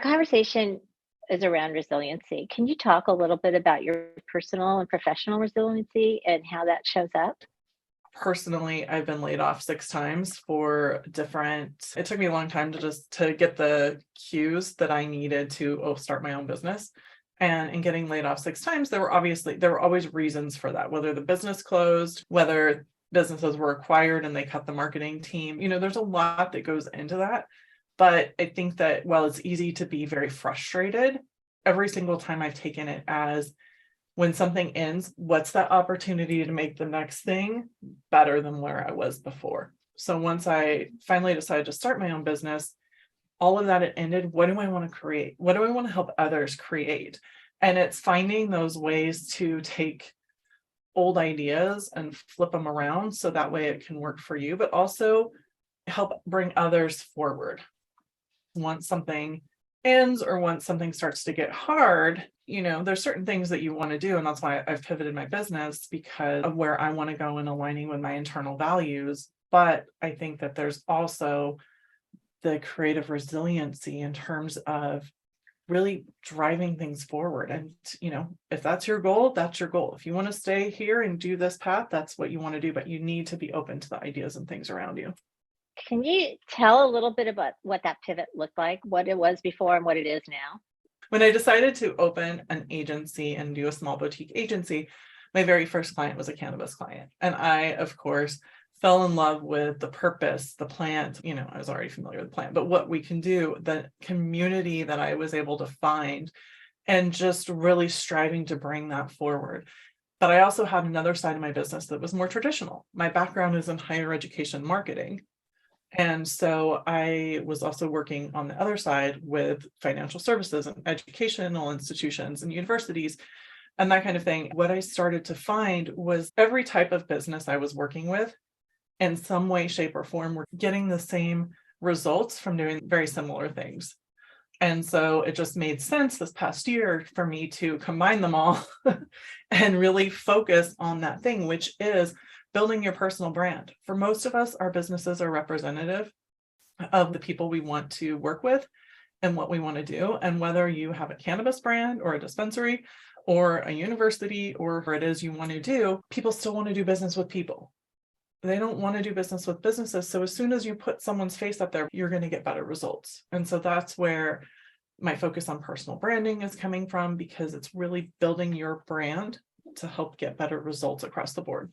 Conversation is around resiliency. Can you talk a little bit about your personal and professional resiliency and how that shows up? Personally, I've been laid off 6 times for different it took me a long time to get the cues that I needed to, start my own business. And in getting laid off 6 times, there were always reasons for that, whether the business closed, whether businesses were acquired and they cut the marketing team. There's a lot that goes into that. But I think that while it's easy to be very frustrated, every single time I've taken it as when something ends, what's that opportunity to make the next thing better than where I was before? So once I finally decided to start my own business, all of that had ended. What do I want to create? What do I want to help others create? And it's finding those ways to take old ideas and flip them around so that way it can work for you, but also help bring others forward. Once something ends or once something starts to get hard, there's certain things that you want to do. And that's why I've pivoted my business because of where I want to go and aligning with my internal values. But I think that there's also the creative resiliency in terms of really driving things forward. And, if that's your goal, that's your goal. If you want to stay here and do this path, that's what you want to do. But you need to be open to the ideas and things around you. Can you tell a little bit about what that pivot looked like, what it was before and what it is now? When I decided to open an agency and do a small boutique agency, my very first client was a cannabis client. And I, of course, fell in love with the purpose, the plant. I was already familiar with the plant, but what we can do, the community that I was able to find, and just really striving to bring that forward. But I also had another side of my business that was more traditional. My background is in higher education marketing. And so I was also working on the other side with financial services and educational institutions and universities and that kind of thing. What I started to find was every type of business I was working with in some way, shape, or form were getting the same results from doing very similar things. And so it just made sense this past year for me to combine them all and really focus on that thing, which is building your personal brand. For most of us, our businesses are representative of the people we want to work with and what we want to do. And whether you have a cannabis brand or a dispensary or a university or whatever it is you want to do, people still want to do business with people. They don't want to do business with businesses. So as soon as you put someone's face up there, you're going to get better results. And so that's where my focus on personal branding is coming from, because it's really building your brand to help get better results across the board.